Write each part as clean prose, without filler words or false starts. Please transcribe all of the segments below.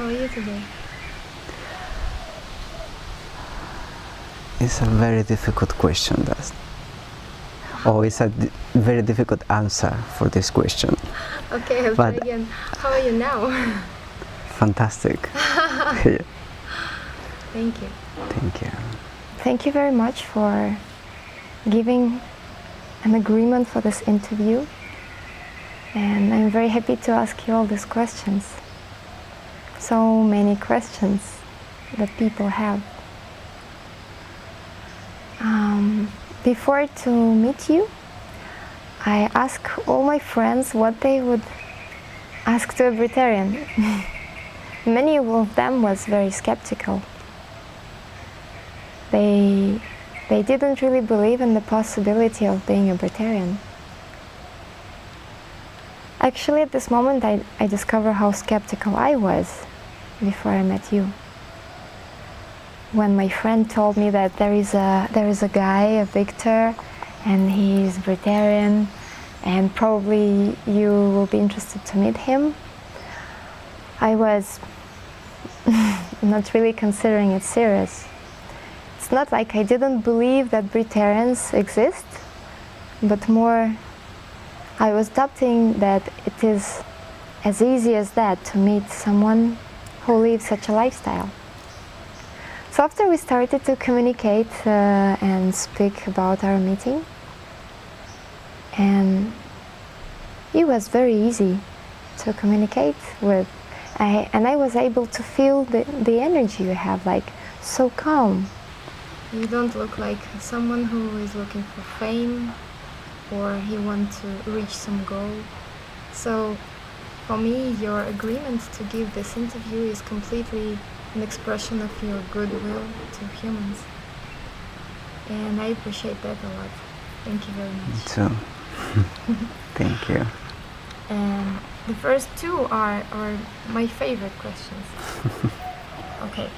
are you today? It's a very difficult question, that. Oh, it's a very difficult answer for this question. Okay, I'll try again. How are you now? Fantastic. Yeah. Thank you. Thank you. Thank you very much for giving an agreement for this interview. And I'm very happy to ask you all these questions. So many questions that people have. Before to meet you, I asked all my friends what they would ask to a Breatharian. Many of them was very skeptical. They didn't really believe in the possibility of being a Breatharian. Actually, at this moment, I discover how skeptical I was before I met you. When my friend told me that there is a guy, a Victor, and he's Breatharian, and probably you will be interested to meet him, I was not really considering it serious. It's not like I didn't believe that Breatharians exist, but more I was doubting that it is as easy as that to meet someone who lives such a lifestyle. So after we started to communicate and speak about our meeting, and it was very easy to communicate with, and I was able to feel the energy you have, like so calm. You don't look like someone who is looking for fame or he wants to reach some goal. So for me, your agreement to give this interview is completely an expression of your goodwill to humans. And I appreciate that a lot. Thank you very much. Me too. Thank you. And the first two are my favorite questions. Okay.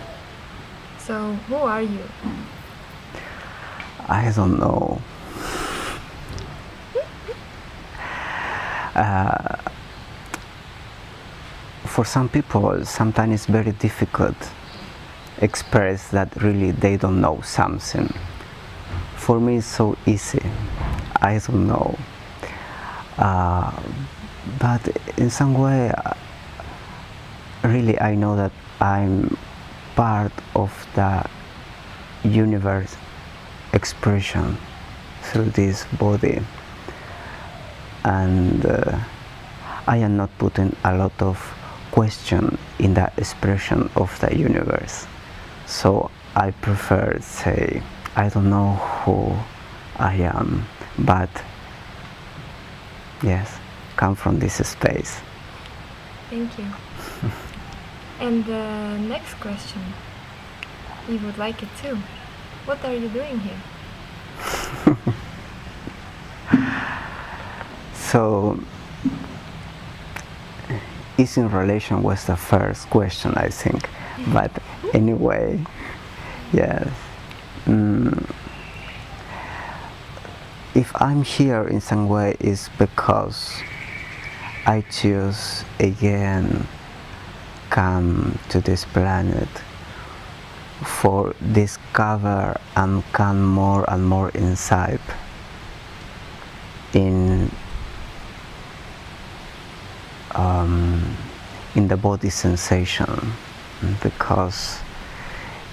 So, who are you? I don't know. For some people, sometimes it's very difficult express that really they don't know something. For me, it's so easy. I don't know. But in some way, really I know that I'm part of the universe expression through this body, and I am not putting a lot of question in the expression of the universe. So I prefer to say I don't know who I am, but yes, come from this space. Thank you. And the next question, you would like it too. What are you doing here? So it's in relation with the first question, I think. But anyway, yes. If I'm here in some way, it's because I choose again come to this planet for discover and come more and more inside in the body sensation, because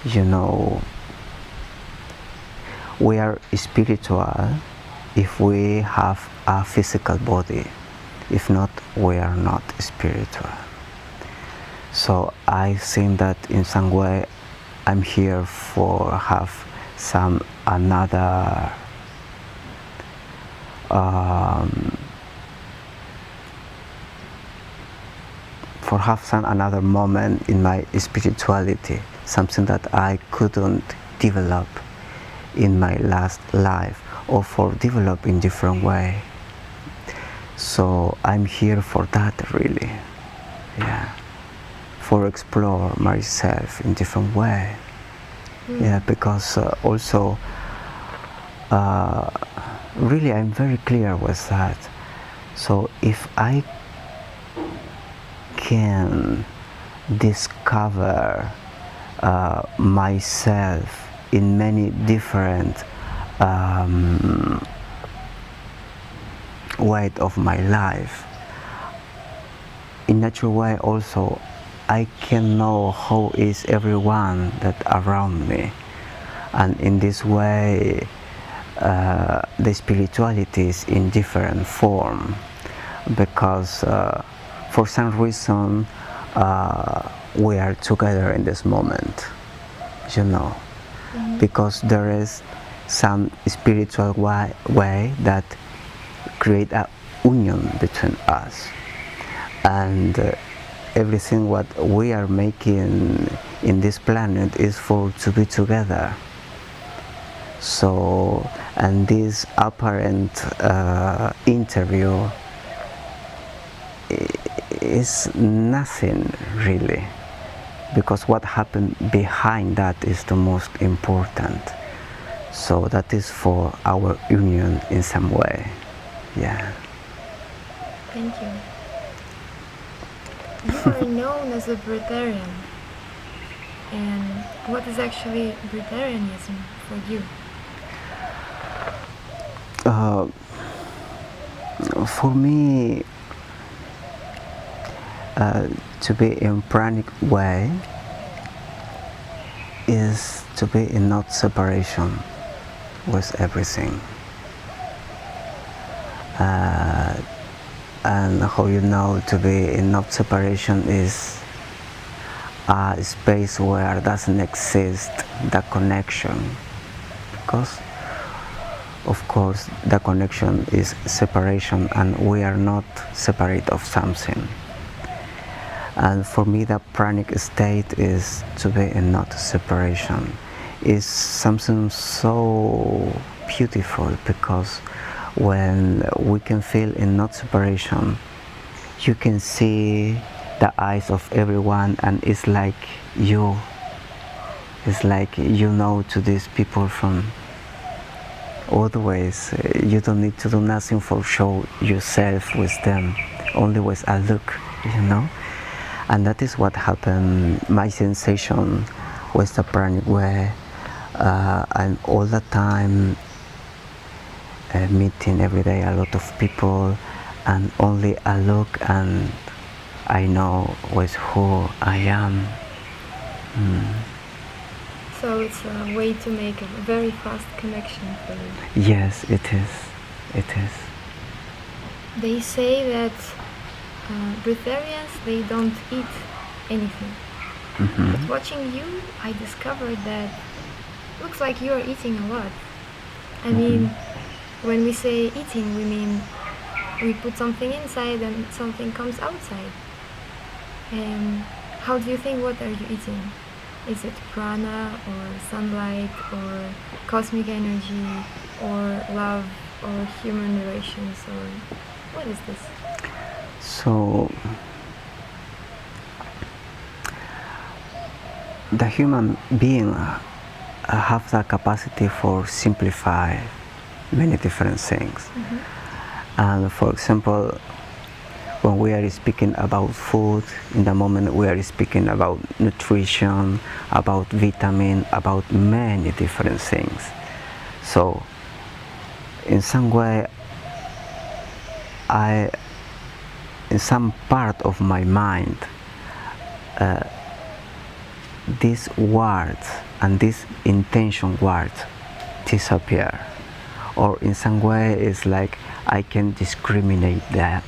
you know we are spiritual if we have a physical body. If not, we are not spiritual. So I think that in some way I'm here for have some another for have some another moment in my spirituality, something that I couldn't develop in my last life, or for develop in different way. So I'm here for that, really. Yeah, for explore myself in different way. Yeah, because also really I'm very clear with that. So if I can discover myself in many different ways of my life. In natural way also, I can know how is everyone that around me, and in this way the spirituality is in different form, because for some reason we are together in this moment, you know, because there is some spiritual way that create a union between us, and everything what we are making in this planet is for to be together. So, and this apparent interview is nothing really, because what happened behind that is the most important. So that is for our union in some way. Yeah. Thank you. You are known as a Breatharian. And what is actually Breatharianism for you? For me, to be in pranic way is to be in not separation with everything. And how you know to be in not separation is a space where doesn't exist the connection, because of course the connection is separation and we are not separate of something. And for me the pranic state is to be in not separation, is something so beautiful, because when we can feel in not separation, you can see the eyes of everyone, and it's like you know to these people from always. You don't need to do nothing for show yourself with them, only with a look, you know. And that is what happened, my sensation with the pranic way. I'm all the time meeting every day a lot of people, and only a look and I know with who I am. So it's a way to make a very fast connection for you. Yes, it is. It is. They say that breatharians, they don't eat anything. But watching you, I discovered that looks like you're eating a lot. I mean, when we say eating, we mean we put something inside and something comes outside. And how do you think, what are you eating? Is it prana or sunlight or cosmic energy or love or human relations, or what is this? So the human being have the capacity for simplify many different things. And for example, when we are speaking about food, in the moment we are speaking about nutrition, about vitamin, about many different things. So in some way, in some part of my mind, these words and these intention words disappear, or in some way it's like I can discriminate that.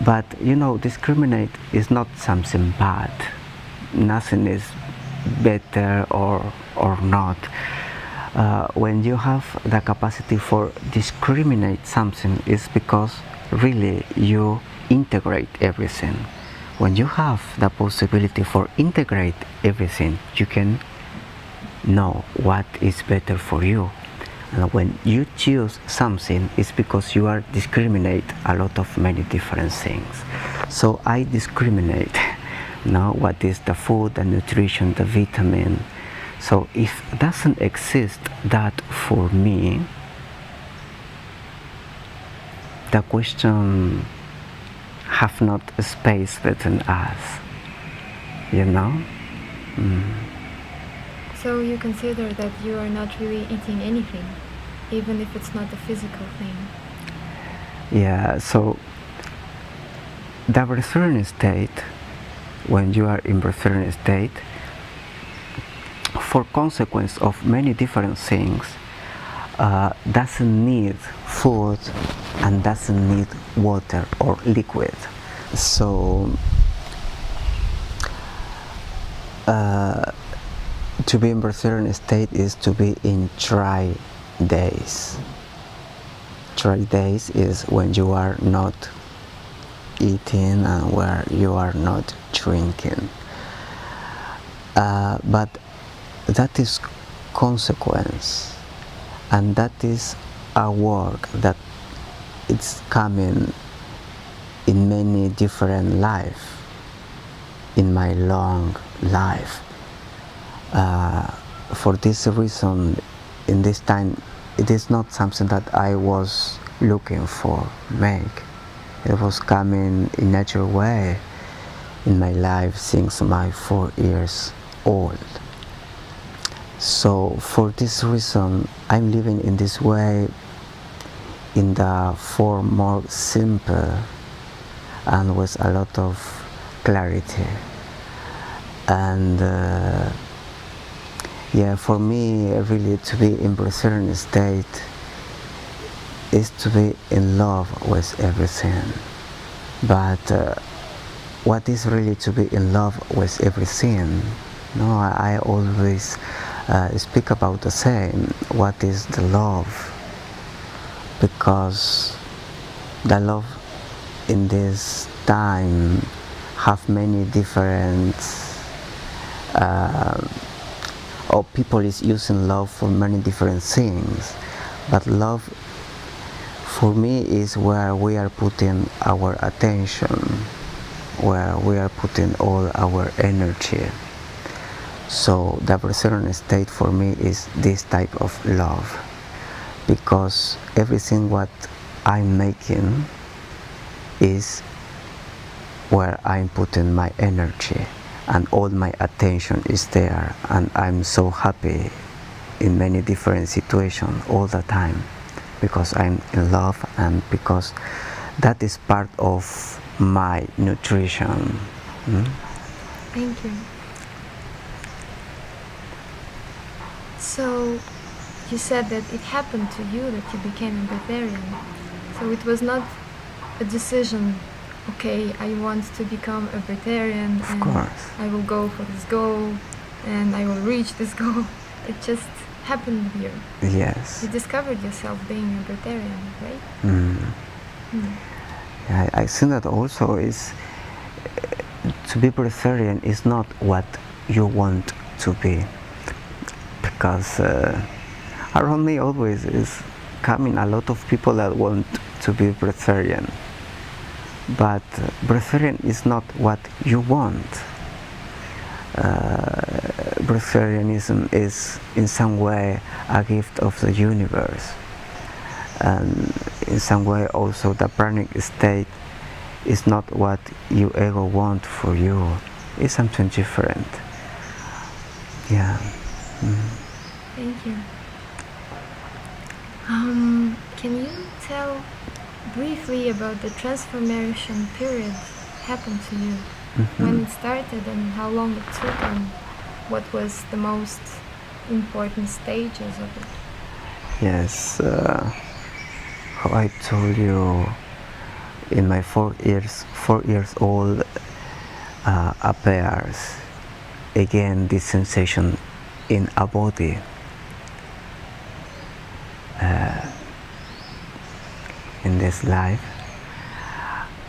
But you know, discriminate is not something bad. Nothing is better or not. When you have the capacity for discriminate something, it's because really you integrate everything. When you have the possibility for integrate everything, you can know what is better for you. And when you choose something, it's because you are discriminate a lot of many different things. So I discriminate now what is the food, the nutrition, the vitamin. So if doesn't exist that for me, the question have not a space between us. you know. So you consider that you are not really eating anything, even if it's not a physical thing? Yeah, so the breatharian state, when you are in breatharian state, for consequence of many different things, doesn't need food and doesn't need water or liquid. So to be in breatharian state is to be in dry days. Dry days is when you are not eating and where you are not drinking. But that is consequence, and that is a work that it's coming in many different life, in my long life. For this reason, in this time, it is not something that I was looking for make. It was coming in natural way in my life since my 4 years old. So for this reason, I'm living in this way, in the form more simple and with a lot of clarity. And yeah, for me, really to be in breatharian state is to be in love with everything. But what is really to be in love with everything? No, I always speak about the same. What is the love? Because the love in this time have many different or people is using love for many different things, but love for me is where we are putting our attention, where we are putting all our energy. So the breatharian state for me is this type of love, because everything what I'm making is where I'm putting my energy, and all my attention is there, and I'm so happy in many different situations all the time, because I'm in love, and because that is part of my nutrition. Thank you. So you said that it happened to you that you became a breatharian. So it was not a decision, okay, I want to become a breatharian Of and course. I will go for this goal and I will reach this goal. It just happened here. Yes. You discovered yourself being a breatharian, right? I think that also is to be breatharian is not what you want to be, because around me always is coming a lot of people that want to be breatharian, but breatharian is not what you want. Breatharianism is in some way a gift of the universe, and in some way also the pranic state is not what your ego want for you. It's something different. Yeah. Thank you. Can you tell briefly about the transformation period happened to you? When it started and how long it took, and what was the most important stages of it? Yes. How I told you, in my 4 years old appears again this sensation in a body. In this life,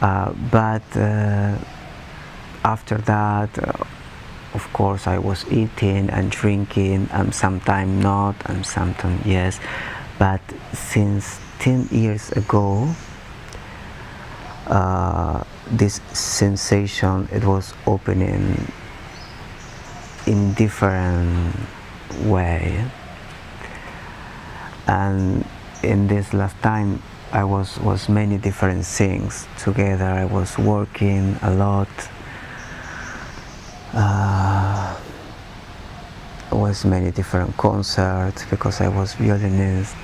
but after that, of course, I was eating and drinking, and sometimes not, and sometimes yes. But since 10 years ago, this sensation, it was opening in different way, and in this last time I was many different things together. I was working a lot, Was many different concerts because I was violinist.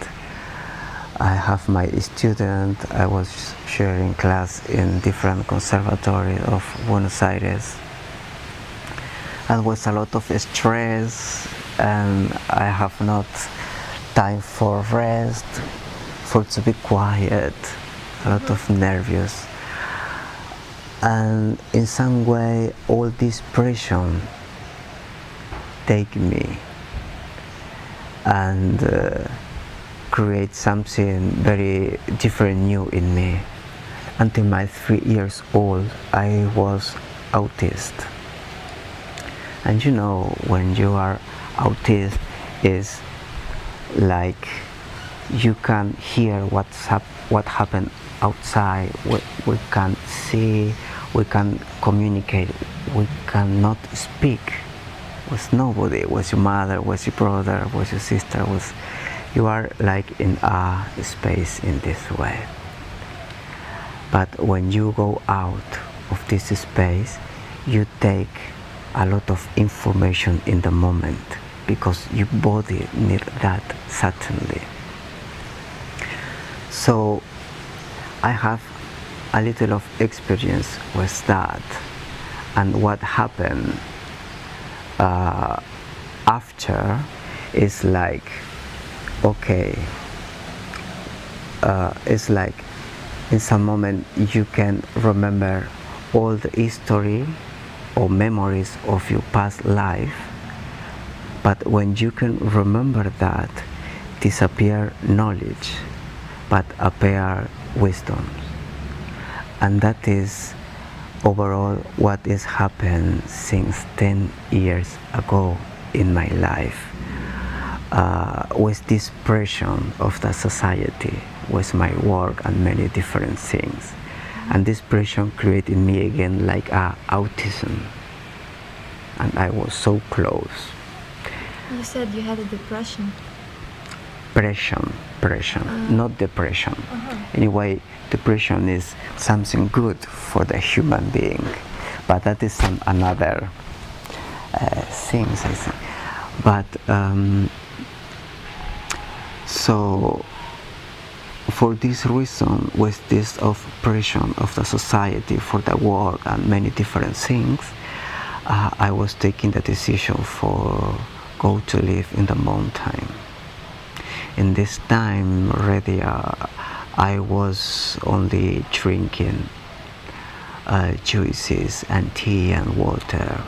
I have my student. I was sharing class in different conservatory of Buenos Aires. And was a lot of stress, and I have not time for rest, for to be quiet, a lot of nervous. And in some way, all this pressure take me and create something very different, new in me. Until my 3 years old, I was autist. And you know, when you are autist, is like you can hear what happened outside. We can't see, we can communicate, we cannot speak with nobody, with your mother, with your brother, with your sister, you are like in a space in this way. But when you go out of this space, you take a lot of information in the moment because your body needs that certainly. So I have a little of experience with that, and what happened after is like, okay, it's like in some moment you can remember all the history or memories of your past life, but when you can remember that, disappear knowledge, but appear wisdom. And that is overall what has happened since 10 years ago in my life, with this pressure of the society, with my work and many different things. And this pressure created in me again like autism, and I was so close. You said you had a depression. Pressure, not depression. Anyway, depression is something good for the human being, but that is another things, I think. But so for this reason, with this oppression of the society for the work and many different things, I was taking the decision for go to live in the mountain. In this time already, I was only drinking juices and tea and water.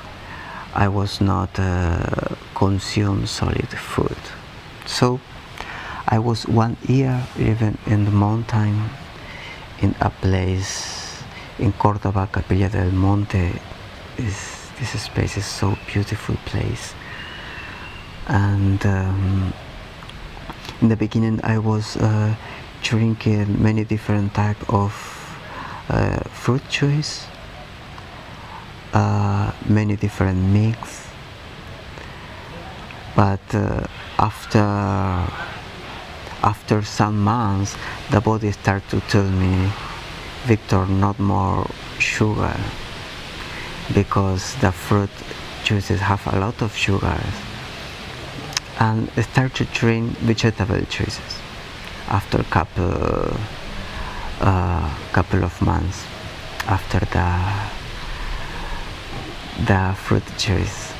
I was not consume solid food. So I was 1 year living in the mountain in a place in Córdoba, Capilla del Monte. This space is so beautiful place. And in the beginning I was drinking many different type of fruit juice, many different mix, but after some months the body started to tell me, Victor, not more sugar, because the fruit juices have a lot of sugars. And I started to drink vegetable juices after a couple of months after the fruit juice.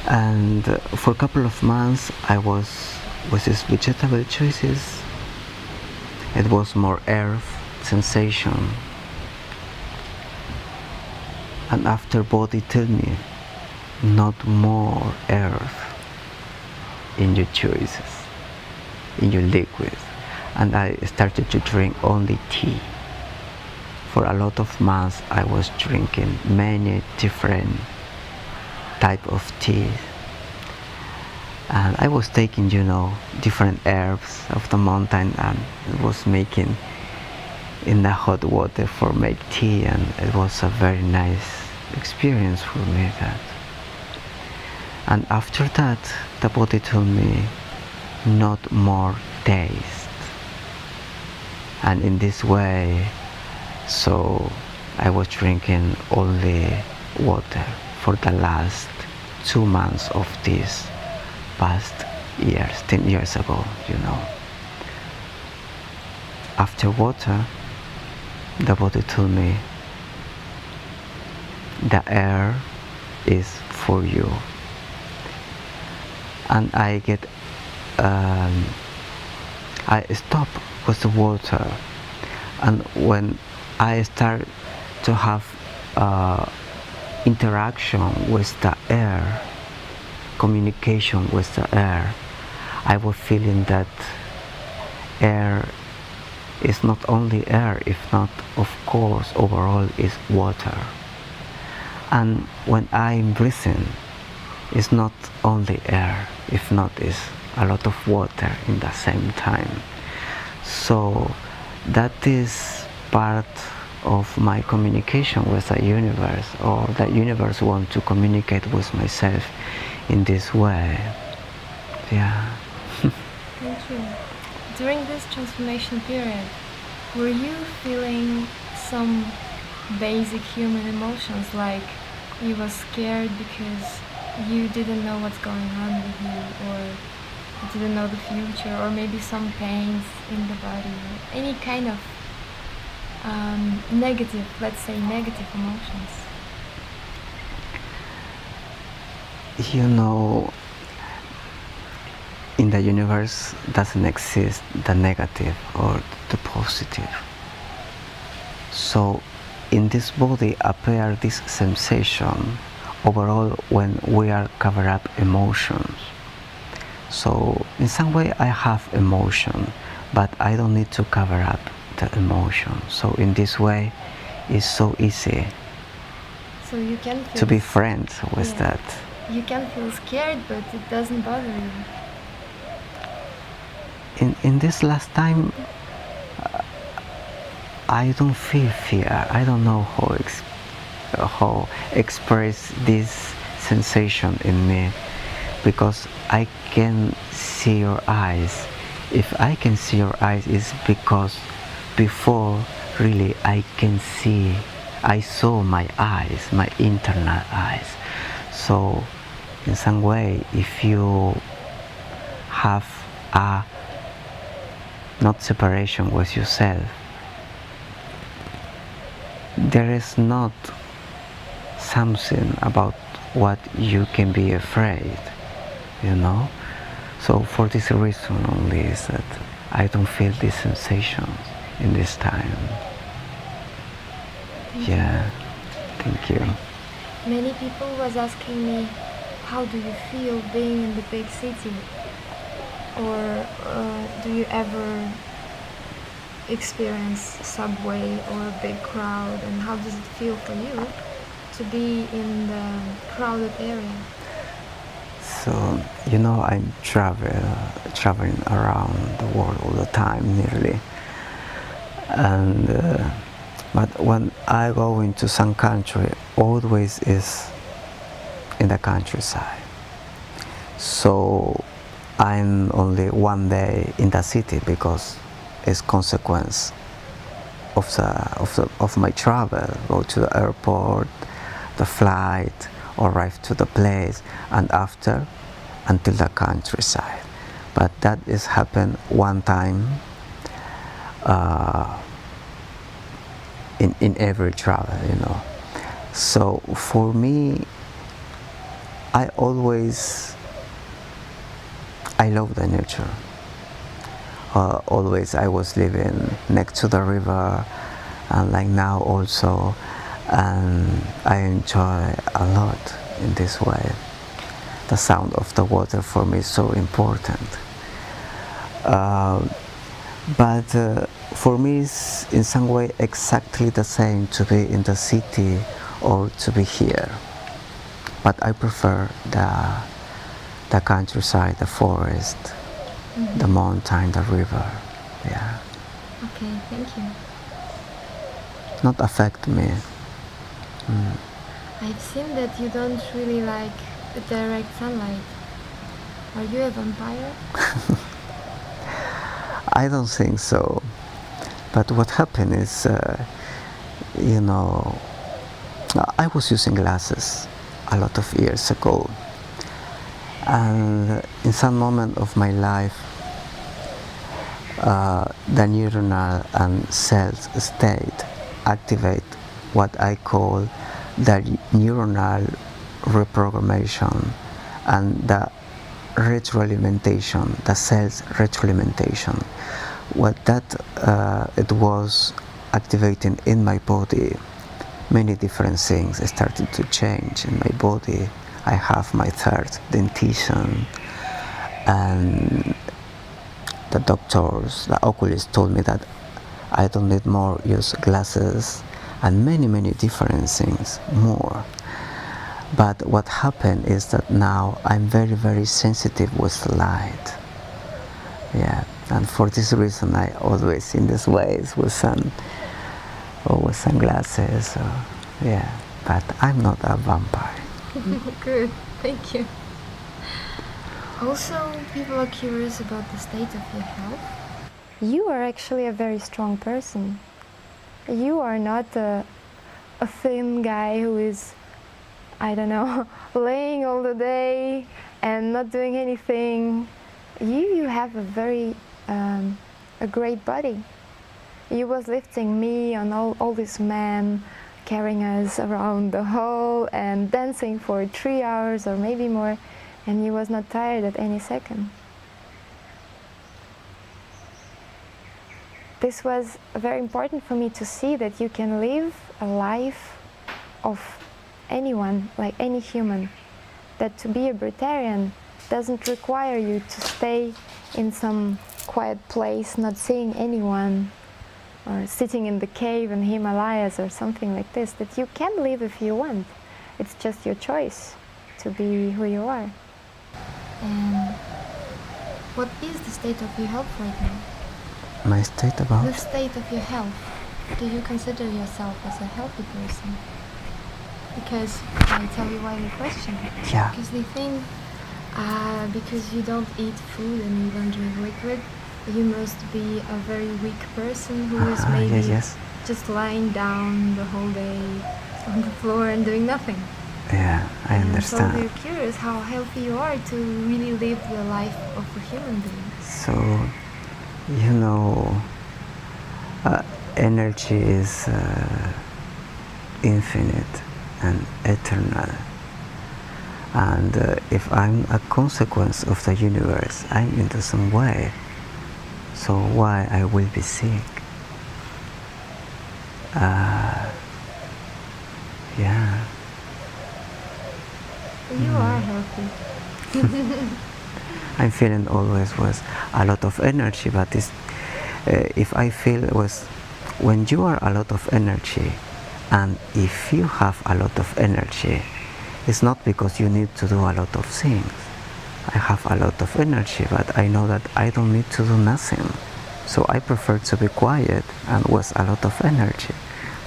And for a couple of months I was with these vegetable juices. It was more earth sensation. And after body tell me, not more earth in your juices, in your liquid. And I started to drink only tea. For a lot of months I was drinking many different type of tea, and I was taking, different herbs of the mountain, and it was making in the hot water for make tea, and it was a very nice experience for me that. And after that the body told me not more taste, and in this way, so I was drinking only water for the last 2 months of these past years, 10 years ago, you know. After water, the body told me, the air is for you. And I stop with the water, and when I start to have interaction with the air, communication with the air, I was feeling that air is not only air, if not, of course, overall is water. And when I'm breathing, it's not only air, if not, it's a lot of water in the same time. So that is part of my communication with the universe, or the universe wants to communicate with myself in this way. Yeah. Thank you. During this transformation period, were you feeling some basic human emotions, like you were scared because you didn't know what's going on with you, or you didn't know the future, or maybe some pains in the body, any kind of negative, let's say negative emotions? You know, in the universe doesn't exist the negative or the positive. So in this body appear this sensation overall when we are covered up emotions. So in some way I have emotion, but I don't need to cover up the emotion. So in this way it's so easy So you can feel to be friends with Yeah. that. You can feel scared, but it doesn't bother you. In this last time, I don't feel fear. I don't know how express this sensation in me, because I can see your eyes. If I can see your eyes, it's because before really I saw my eyes, my internal eyes. So in some way, if you have a not separation with yourself, there is not something about what you can be afraid, you know. So for this reason only is that I don't feel these sensations in this time. Yeah, thank you. Many people was asking me, how do you feel being in the big city? Or do you ever experience subway or a big crowd, and how does it feel for you to be in the crowded area? So, you know, I'm traveling around the world all the time, nearly. And but when I go into some country, always is in the countryside. So I'm only one day in the city because it's consequence of my travel. Go to the airport, the flight, arrive to the place, and after until the countryside. But that is happened one time in every travel, you know. So for me, I love the nature. Always I was living next to the river, and like now also, and I enjoy a lot in this way. The sound of the water for me is so important. But for me it's in some way exactly the same to be in the city or to be here. But I prefer the countryside, the forest, the mountain, the river. Yeah. Okay, thank you. Not affect me. I've seen that you don't really like the direct sunlight. Are you a vampire? I don't think so. But what happened is, you know, I was using glasses a lot of years ago. And in some moment of my life, the neuronal and cells state activate what I call the neuronal reprogrammation and the retroalimentation, the cells retroalimentation. What that it was activating in my body, many different things started to change in my body. I have my third dentition, and the doctors, the oculists told me that I don't need more use glasses, and many different things more. But what happened is that now I'm very sensitive with light. Yeah, and for this reason I always in these ways with sunglasses. Yeah, but I'm not a vampire. Good, thank you. Also, people are curious about the state of your health. You are actually a very strong person. You are not a thin guy who is, I don't know, laying all the day and not doing anything. You have a very a great body. You was lifting me and all these men, carrying us around the hall and dancing for 3 hours or maybe more, and you was not tired at any second. This was very important for me to see that you can live a life of anyone, like any human. That to be a Breatharian doesn't require you to stay in some quiet place, not seeing anyone, or sitting in the cave in Himalayas or something like this. That you can live if you want. It's just your choice to be who you are. And what is the state of your health right now? My state about? The state of your health. Do you consider yourself as a healthy person? Because I tell you why the question. Yeah. Because they think because you don't eat food and you don't drink liquid, you must be a very weak person who is maybe yes. just lying down the whole day on the floor and doing nothing. Yeah, I understand. So they're curious how healthy you are to really live the life of a human being. So, you know, energy is infinite and eternal. And if I'm a consequence of the universe, I'm into some way. So why I will be sick? Yeah. You are healthy. I'm feeling always with a lot of energy, but it's, if I feel with, when you are a lot of energy, and if you have a lot of energy, it's not because you need to do a lot of things. I have a lot of energy, but I know that I don't need to do nothing. So I prefer to be quiet and with a lot of energy.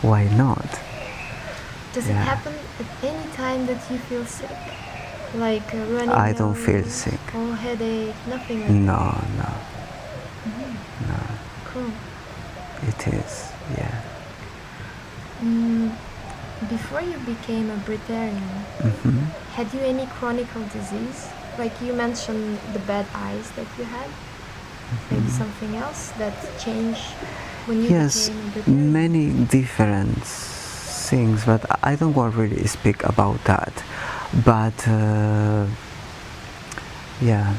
Why not? Does it happen at any time that you feel sick? Like running I don't nose feel sick. or headache, nothing like No, that? no, no. Cool. It is, yeah. Before you became a Breatharian, had you any chronic disease? Like you mentioned the bad eyes that you had? Maybe something else that changed when you Yes, became a Breatharian? many different things, but I don't want to really speak about that. But yeah.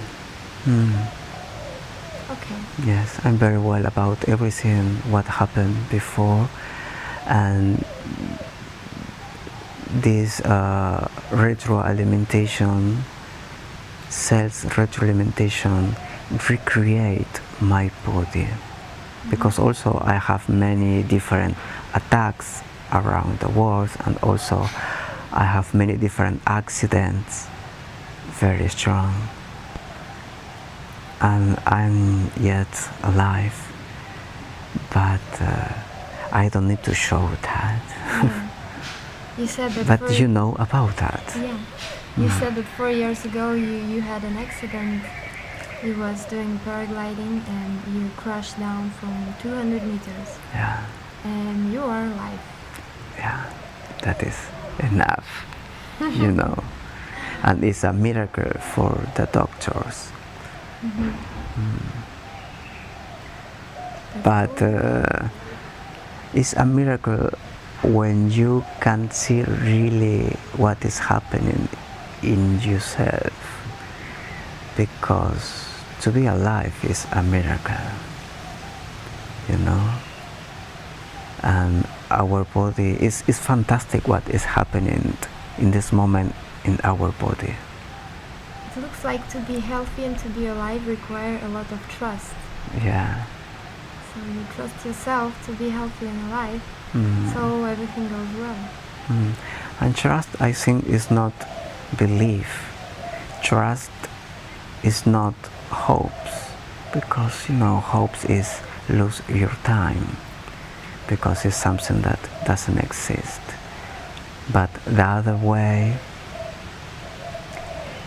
Okay. Yes, I'm very well about everything what happened before, and this retroalimentation, cells retroalimentation recreate my body, because also I have many different attacks around the world, and also I have many different accidents, very strong, and I'm yet alive, but I don't need to show that. Yeah. You said that But you know about that. Yeah. You said that 4 years ago you had an accident. You was doing paragliding and you crashed down from 200 meters. Yeah, And you are alive. yeah, that is enough. you know, and it's a miracle for the doctors. But it's a miracle when you can see really what is happening in yourself, because to be alive is a miracle, you know. And our body is fantastic what is happening in this moment in our body. It looks like to be healthy and to be alive require a lot of trust. Yeah. So you trust yourself to be healthy and alive, so everything goes well. And trust, I think, is not belief. Trust is not hopes, because, you know, hopes is lose your time, because it's something that doesn't exist. But the other way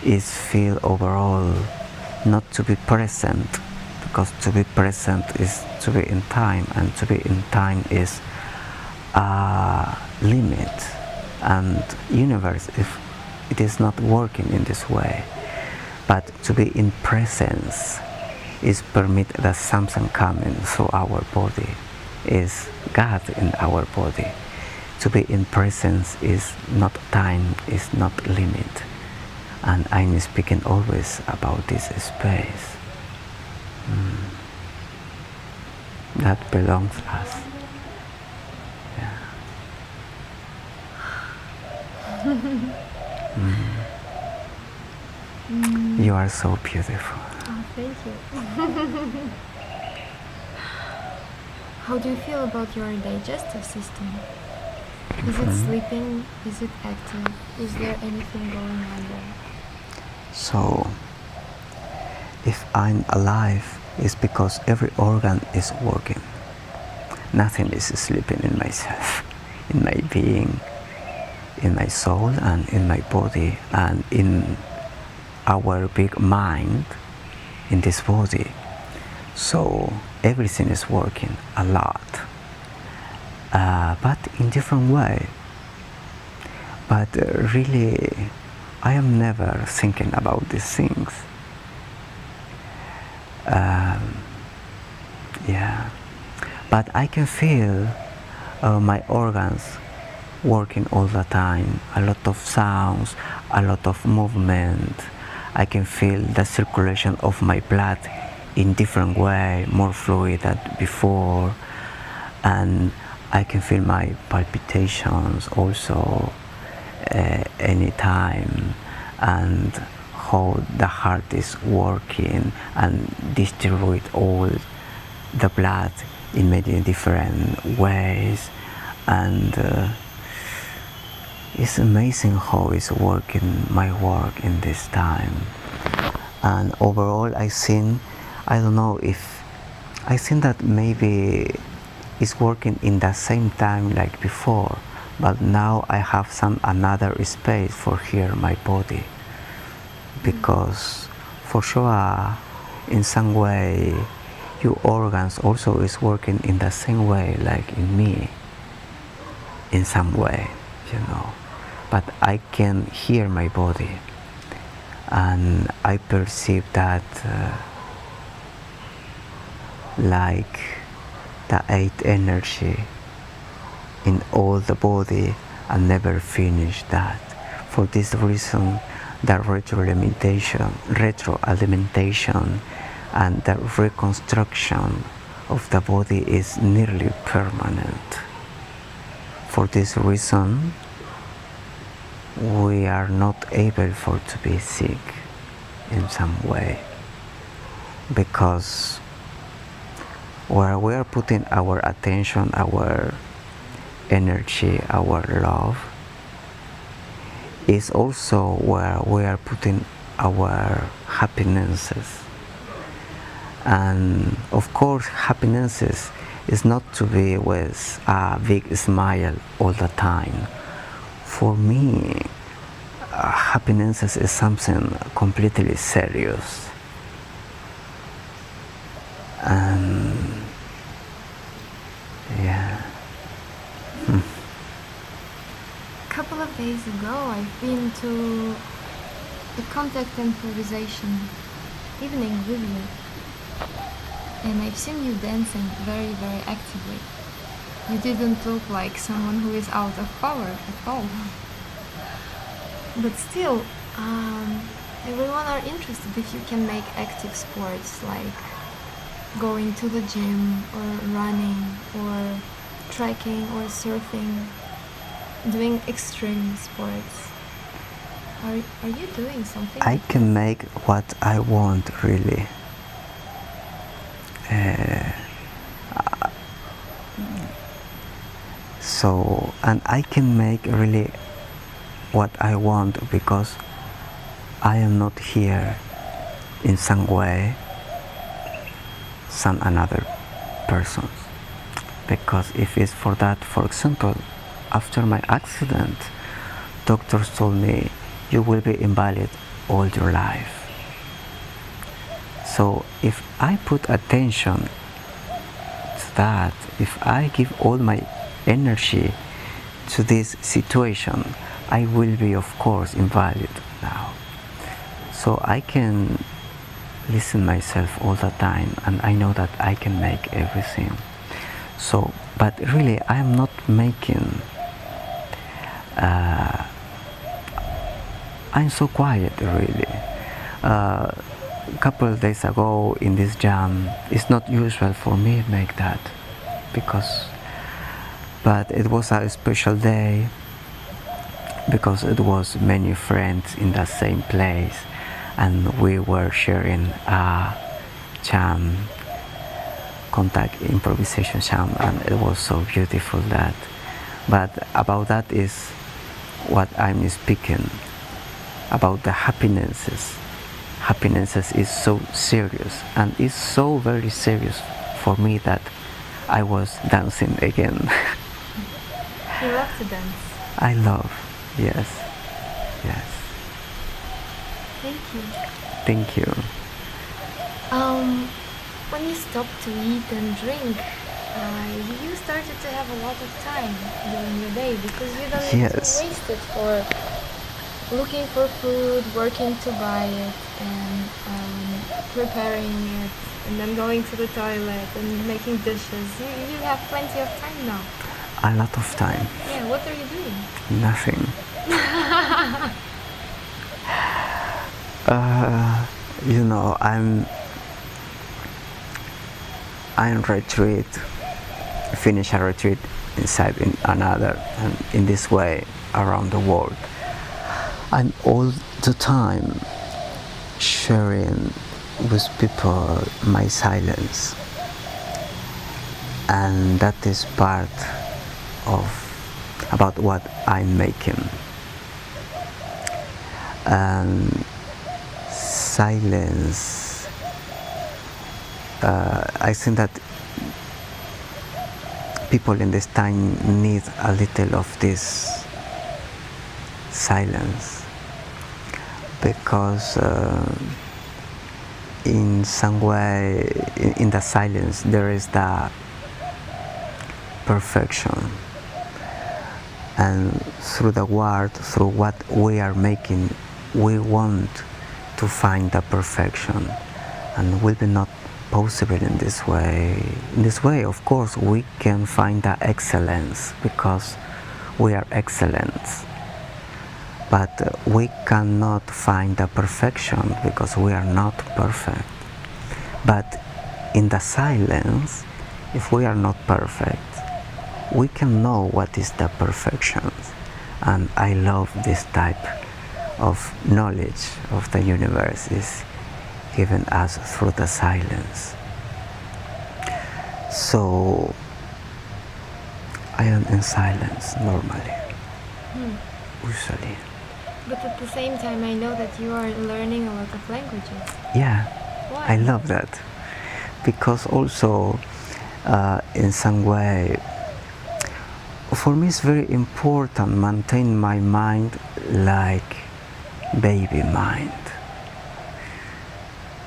is feel overall not to be present, because to be present is to be in time, and to be in time is a limit, and universe, if it is not working in this way. But to be in presence is permit that something coming through our body, is God in our body. To be in presence is not time, is not limit. And I'm speaking always about this space. That belongs to us. Yeah. You are so beautiful. Oh, thank you. How do you feel about your digestive system? Is it sleeping? Is it active? Is there anything going on there? So, if I'm alive, it's because every organ is working. Nothing is sleeping in myself, in my being, in my soul, and in my body, and in our big mind, in this body. So everything is working a lot, but in different way. But really, I am never thinking about these things. Yeah, but I can feel my organs working all the time. A lot of sounds, a lot of movement. I can feel the circulation of my blood in different way, more fluid than before, and I can feel my palpitations also anytime, and how the heart is working and distribute all the blood in many different ways. And it's amazing how it's working my work in this time. And overall I think, I don't know if, I think that maybe it's working in the same time like before, but now I have some another space for here my body, because for sure in some way your organs also is working in the same way like in me, in some way, you know. But I can hear my body, and I perceive that like the eighth energy in all the body, and never finish that. For this reason, the retroalimentation and the reconstruction of the body is nearly permanent. For this reason, we are not able to be sick in some way, because where we are putting our attention, our energy, our love, is also where we are putting our happinesses. And of course, happinesses is not to be with a big smile all the time. For me, happiness is something completely serious. And yeah. A couple of days ago I've been to a contact improvisation evening with you, and I've seen you dancing very, very actively. You didn't look like someone who is out of power at all. But still, everyone are interested if you can make active sports like going to the gym or running or trekking or surfing, doing extreme sports. Are you doing something? I like can this? make what I want, really. So, and I can make really what I want because I am not here in some way, some another person. Because if it's for that, for example, after my accident, doctors told me you will be invalid all your life. So if I put attention to that, if I give all my energy to this situation, I will be, of course, invalid now. So I can listen myself all the time, and I know that I can make everything. So, but really, I am not making. I'm so quiet, really. A couple of days ago in this jam, it's not usual for me to make that, but it was a special day because it was many friends in the same place, and we were sharing a jam, contact improvisation jam, and it was so beautiful that. But about that is what I'm speaking about, the happinesses. Happinesses is so serious, and it's so very serious for me that I was dancing again. You love to dance. I love, yes, yes. Thank you. Thank you. When you stopped to eat and drink, you started to have a lot of time during your day because you don't need to Yes. waste it for looking for food, working to buy it, and preparing it, and then going to the toilet and making dishes. You have plenty of time now. A lot of time. Yeah, what are you doing? Nothing. You know, I'm retreat, finish a retreat inside in another, and in this way around the world. I'm all the time sharing with people my silence, and that is part of about what I'm making. And silence, I think that people in this time need a little of this silence, because in some way in the silence there is the perfection, and through the word, through what we are making, we want to find the perfection, and will be not possible in this way. In this way, of course, we can find the excellence because we are excellent, but we cannot find the perfection because we are not perfect. But in the silence, if we are not perfect, we can know what is the perfection. And I love this type of knowledge of the universe is given us through the silence. So I am in silence normally, usually. But at the same time, I know that you are learning a lot of languages. Yeah, Why? I love that, because also in some way, for me it's very important maintain my mind like baby mind,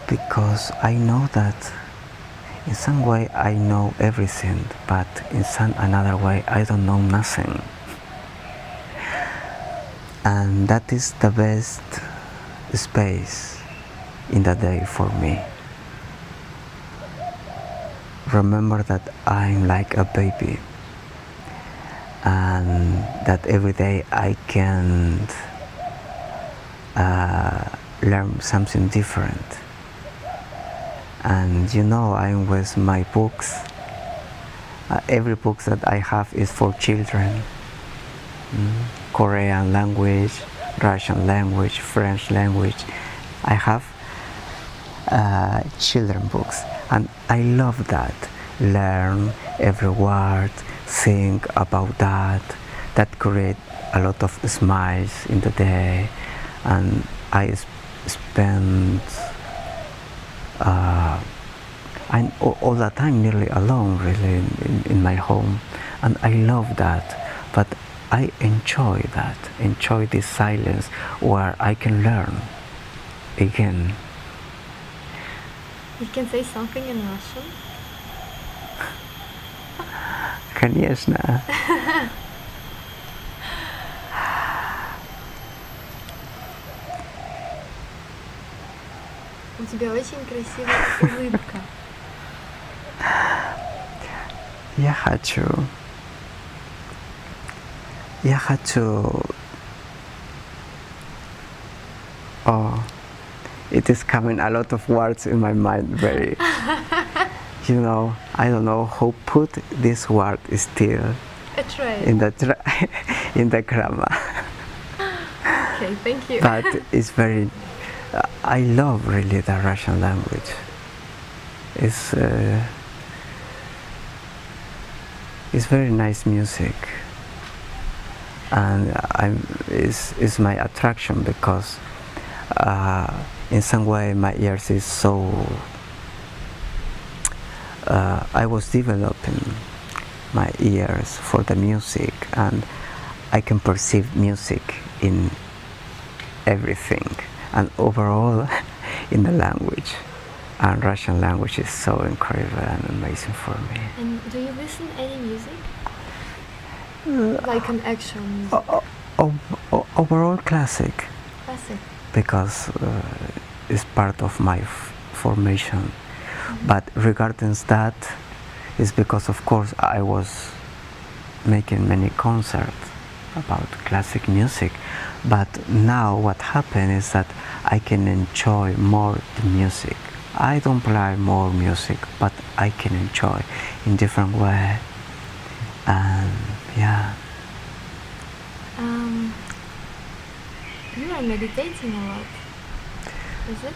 because I know that in some way I know everything, but in some another way I don't know nothing. and that is the best space in the day for me. Remember that I'm like a baby, and that every day I can learn something different. And you know, I'm with my books. Every book that I have is for children. Korean language, Russian language, French language. I have children books, and I love that. Learn every word, think about that. That create a lot of smiles in the day, and I spend I'm all the time nearly alone, really, in my home, and I love that. But I enjoy that, enjoy this silence where I can learn again. You can say something in Russian? Конечно. У тебя очень красивая улыбка. Я хочу. Oh, it is coming a lot of words in my mind. Very, you know, I don't know who put this word still Try. in the grammar. Okay, thank you. But it's very. I love really the Russian language. It's very nice music, and it's my attraction because in some way my ears is so. I was developing my ears for the music, and I can perceive music in everything, and overall in the language. And Russian language is so incredible and amazing for me. And do you listen any music? Like an actual music? Overall classic, Classic. because it's part of my formation. But regarding that, it's because of course I was making many concerts about classic music. But now what happened is that I can enjoy more the music. I don't play more music, but I can enjoy in different way. And yeah. You are meditating a lot. Is it?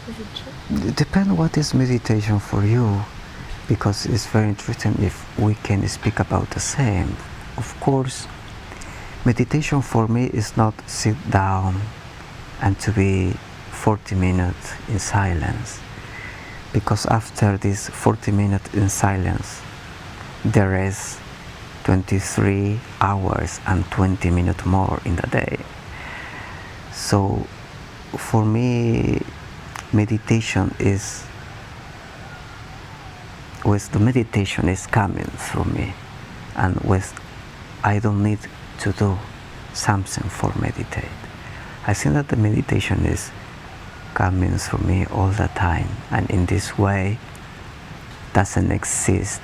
Is it true? It depends what is meditation for you, because it's very interesting if we can speak about the same. Of course, meditation for me is not sit down and to be 40 minutes in silence, because after this 40 minutes in silence there is 23 hours and 20 minutes more in the day. So for me, meditation is the meditation is coming through me, and I don't need to do something for meditate. I think that the meditation is coming through me all the time, and in this way doesn't exist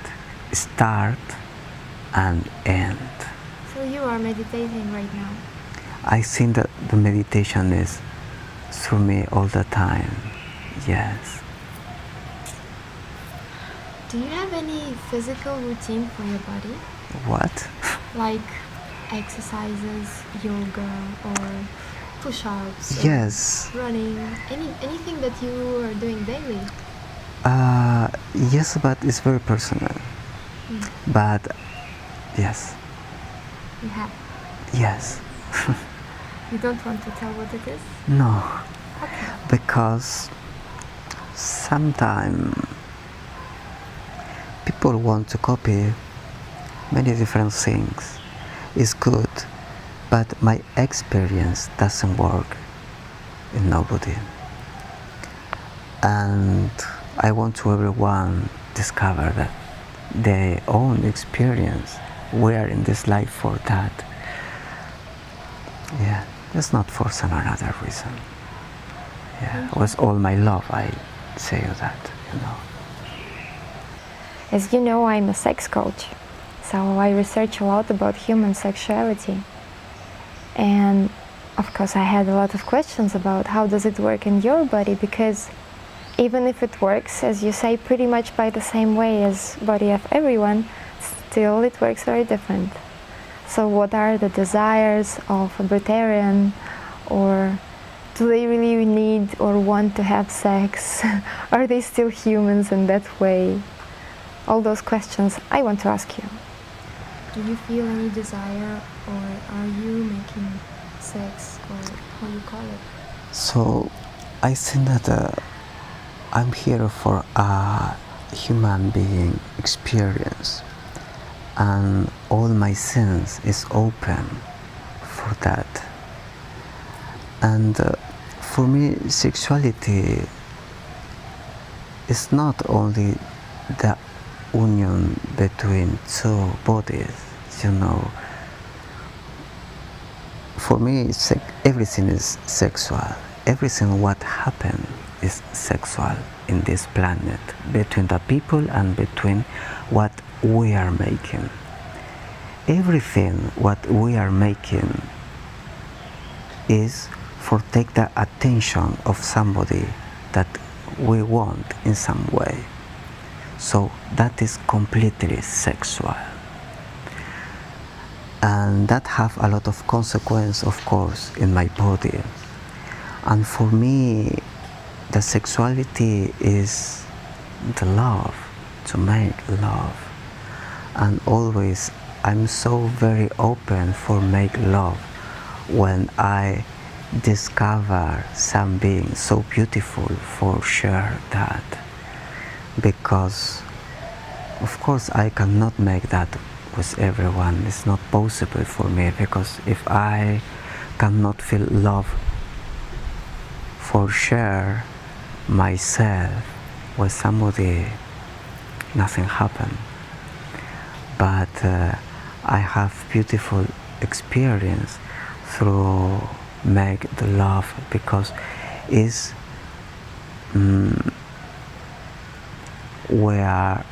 start and end. So you are meditating right now? I think that the meditation is through me all the time. Yes. Do you have any physical routine for your body? What? Like exercises, yoga, or push-ups? or Yes. Running? Anything that you are doing daily? Yes, but it's very personal. But yes. You have? Yes. You don't want to tell what it is? No. Okay. Because sometimes people want to copy many different things. It's good, but my experience doesn't work in nobody. And I want to everyone discover that their own experience. We are in this life for that. Yeah, it's not for some another reason. Yeah, with all my love, I say that, you know. As you know, I'm a sex coach, so I research a lot about human sexuality. And of course, I had a lot of questions about how does it work in your body, because even if it works, as you say, pretty much by the same way as body of everyone, still it works very different. So what are the desires of a Breatharian, or do they really need or want to have sex? Are they still humans in that way? All those questions I want to ask you. Do you feel any desire, or are you making sex, or how you call it? So I think that I'm here for a human being experience, and all my sense is open for that. And for me, sexuality is not only the union between two bodies, you know. For me, everything is sexual. Everything what happened is sexual in this planet, between the people and between what we are making. Everything what we are making is for take the attention of somebody that we want in some way. So that is completely sexual. And that have a lot of consequence, of course, in my body. And for me, the sexuality is the love, to make love. And always I'm so very open for make love when I discover some being so beautiful for sure that. Because of course I cannot make that with everyone. It's not possible for me, because if I cannot feel love for sure myself with somebody, nothing happen. But I have beautiful experience through make the love, because it's where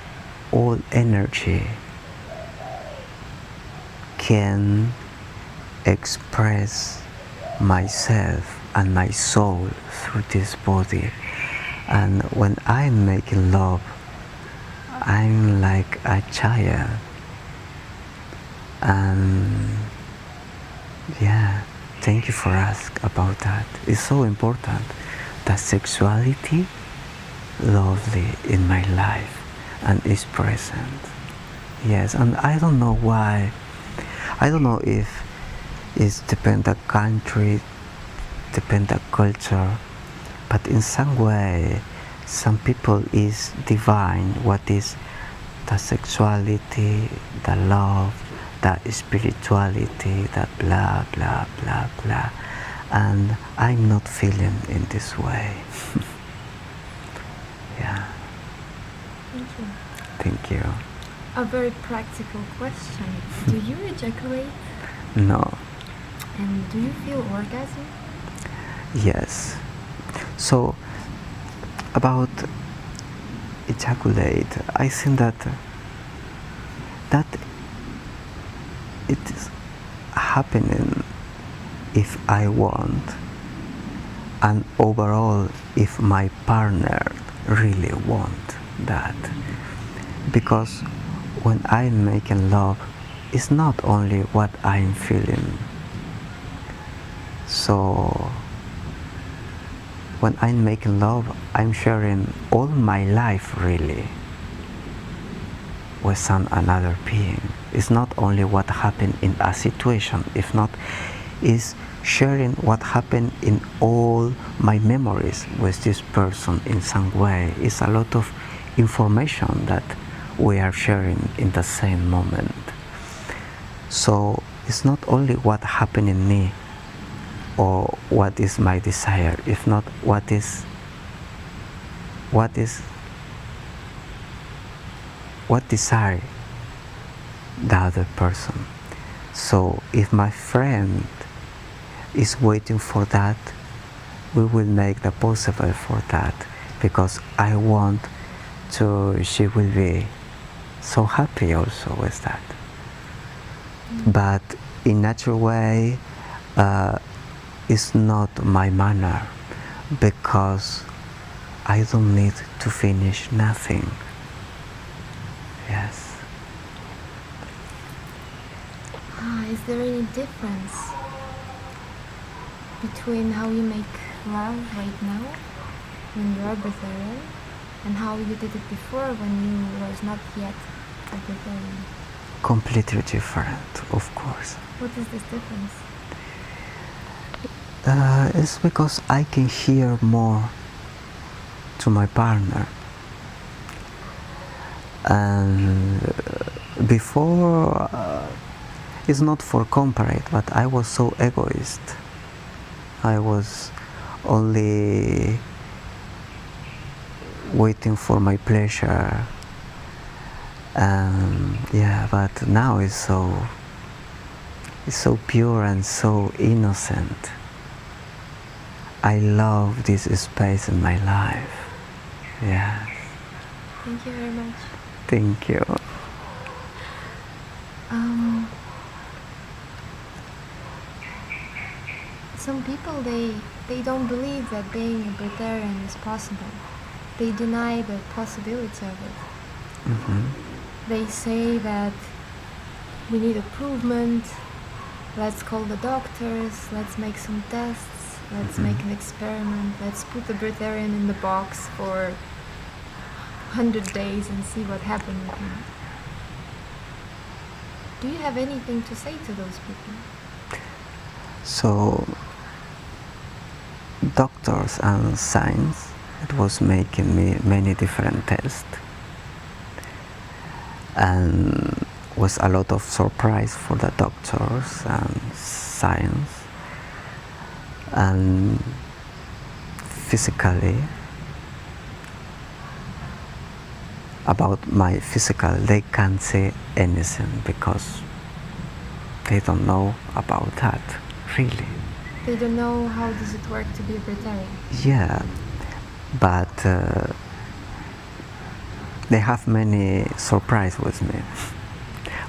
all energy can express myself and my soul through this body. And when I'm making love, I'm like a child. And yeah, thank you for asking about that. It's so important that sexuality lovely in my life and is present. Yes, and I don't know why. I don't know if it's depend the country, depend the culture, but in some way, some people is divine what is the sexuality, the love, the spirituality, the blah blah blah blah, and I'm not feeling in this way. Yeah. Thank you. Thank you. A very practical question. Do you ejaculate? No. And do you feel orgasm? Yes. So about ejaculate, I think that it is happening if I want, and overall if my partner really want that. Because when I'm making love, it's not only what I'm feeling. So when I'm making love, I'm sharing all my life really with some another being. It's not only what happened in a situation, if not, is sharing what happened in all my memories with this person in some way. It's a lot of information that we are sharing in the same moment. So it's not only what happened in me or what is my desire, if not what desire the other person. So if my friend is waiting for that, we will make the possible for that, because I want to, she will be so happy also with that. But in natural way, it's not my manner, because I don't need to finish nothing. Yes. Is there any difference between how you make love right now when you are breatharian and how you did it before when you was not yet a breatharian? Completely different, of course. What is this difference? It's because I can hear more to my partner. And before, it's not for comparate, but I was so egoist. I was only waiting for my pleasure. Yeah, but now it's so pure and so innocent. I love this space in my life. Yes. Thank you very much. Thank you. Some people, they don't believe that being a breatharian is possible. They deny the possibility of it. Mm-hmm. They say that we need improvement, let's call the doctors, let's make some tests, let's make an experiment, let's put the breatharian in the box for 100 days and see what happens with him. Do you have anything to say to those people? So, doctors and science, it was making me many different tests, and was a lot of surprise for the doctors and science, and physically, about my physical, they can't say anything because they don't know about that, really. They don't know how does it work to be a breatharian. Yeah, but they have many surprise with me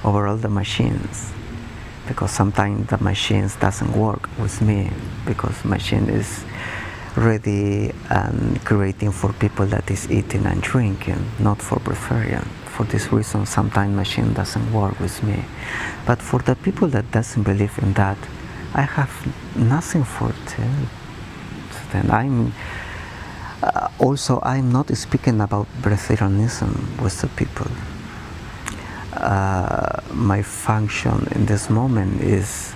over all the machines, because sometimes the machines doesn't work with me, because machine is ready and creating for people that is eating and drinking, not for breatharian. For this reason, sometimes machine doesn't work with me. But for the people that doesn't believe in that, I have nothing for them. Then I'm not speaking about breatharianism with the people. My function in this moment is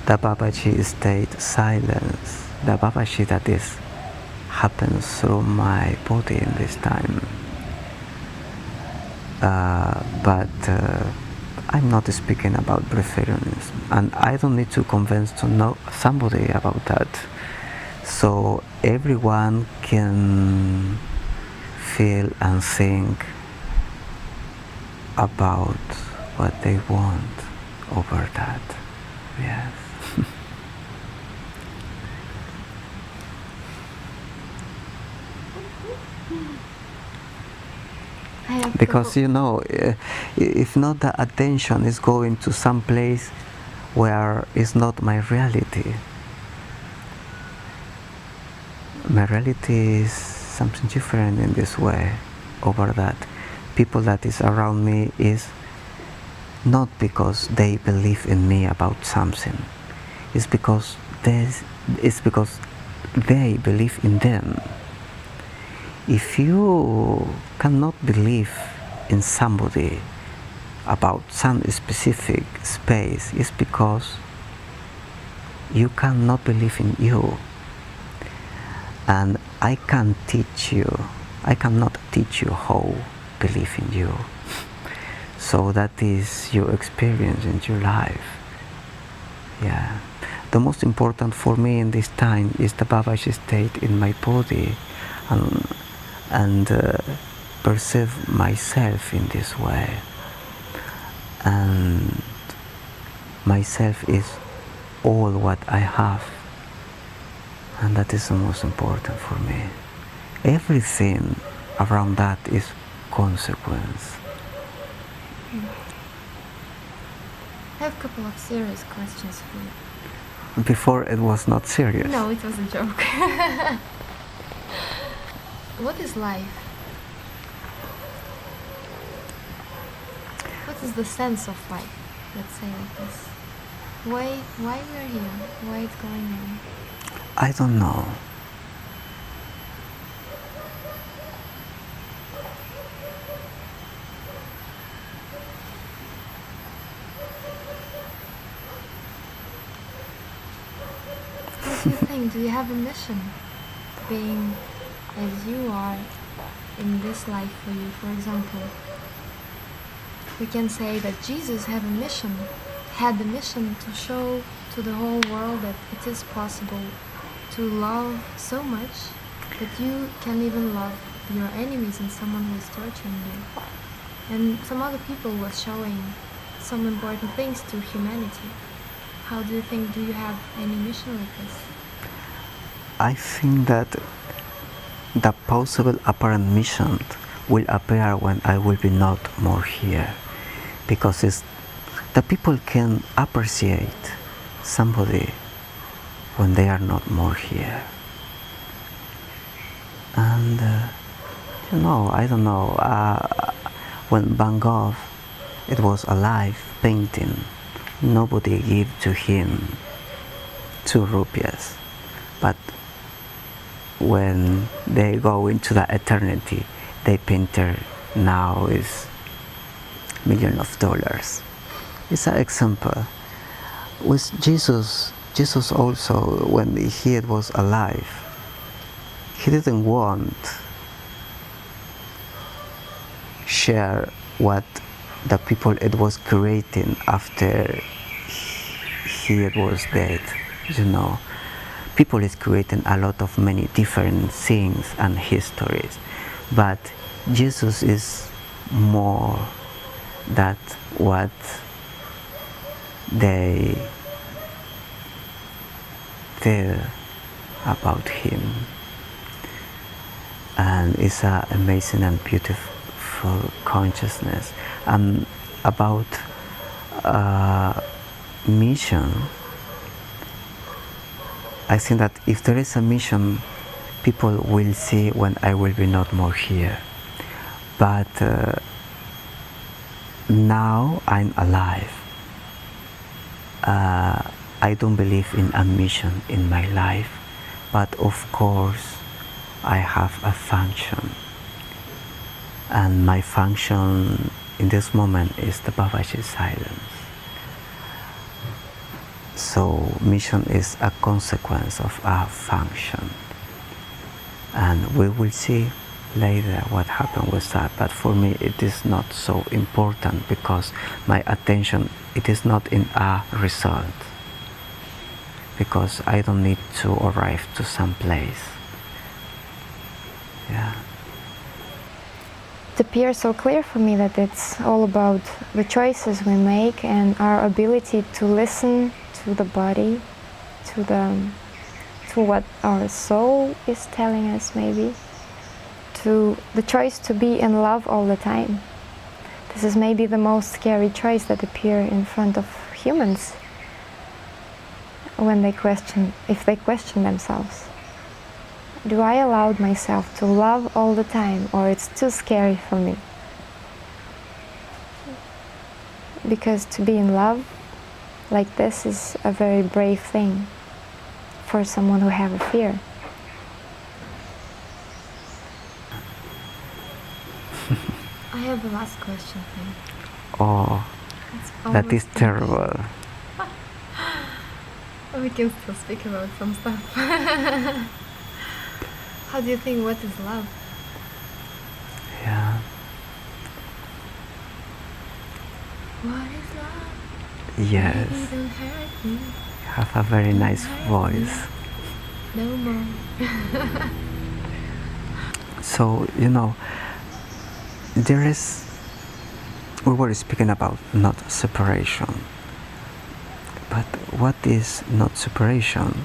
the Babaji state silence, the Babaji that is happens through my body in this time. But I'm not speaking about breatharianism, and I don't need to convince to know somebody about that. So everyone can feel and think about what they want over that. Yes. Because you know, if not, the attention is going to some place where it's not my reality. My reality is something different in this way. Over that, people that is around me is not because they believe in me about something. It's because they believe in them. If you cannot believe in somebody about some specific space, it's because you cannot believe in you. And I cannot teach you how to believe in you. So that is your experience in your life. Yeah. The most important for me in this time is the Babaji state in my body, and perceive myself in this way. And myself is all what I have And that is the most important for me. Everything around that is consequence. I have a couple of serious questions for you. Before it was not serious. No, it was a joke. What is life? What is the sense of life? Let's say like this. Why we're here? Why it's going on? I don't know. What do you think? Do you have a mission? Being as you are in this life for you, for example. We can say that Jesus had the mission to show to the whole world that it is possible to love so much that you can even love your enemies and someone who is torturing you. And some other people were showing some important things to humanity. How do you think, do you have any mission like this? I think that the possible apparent mission will appear when I will be not more here, because the people can appreciate somebody when they are not more here. And I don't know, when Van Gogh it was alive painting, nobody gave to him 2 rupees, but when they go into the eternity, they painter now is millions of dollars. It's an example. With Jesus also, when he was alive, he didn't want share what the people it was creating after he was dead. People is creating a lot of many different things and histories, but Jesus is more that what they tell about him, and it's an amazing and beautiful consciousness. And about mission, I think that if there is a mission, people will see when I will be not more here. But now I'm alive. I don't believe in a mission in my life, but of course I have a function. And my function in this moment is the Babaji silence. So mission is a consequence of our function. And we will see later what happened with that. But for me it is not so important, because my attention, it is not in a result. Because I don't need to arrive to some place. Yeah. It appears so clear for me that it's all about the choices we make and our ability to listen to the body, to what our soul is telling us, maybe, to the choice to be in love all the time. This is maybe the most scary choice that appear in front of humans when if they question themselves. Do I allow myself to love all the time, or it's too scary for me? Because to be in love like this is a very brave thing for someone who have a fear. I have a last question for you. Oh, that is almost terrible. We can still speak about some stuff. How do you think, what is love? Yeah. What is love? Yes. Baby, don't hurt me. You have a very nice voice. No more. So, we were speaking about not separation. But what is not separation?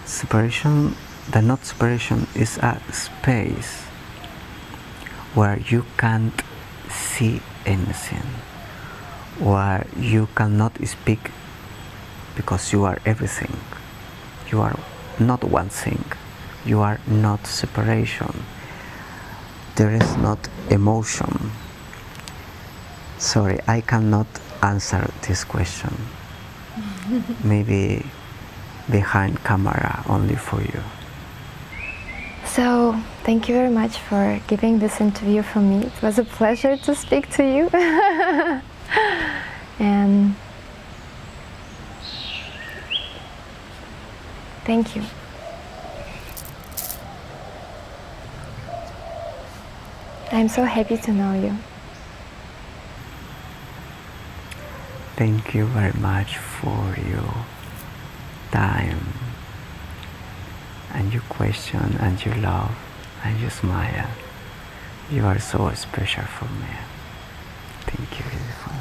Separation, the not separation is a space where you can't see anything, where you cannot speak because you are everything. You are not one thing. You are not separation. There is not emotion. Sorry, I cannot answer this question. Maybe behind camera only for you. So, thank you very much for giving this interview for me. It was a pleasure to speak to you. And thank you. I'm so happy to know you. Thank you very much for your time and your question and your love and your smile. You are so special for me. Thank you, beautiful.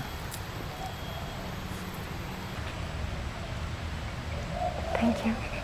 Thank you.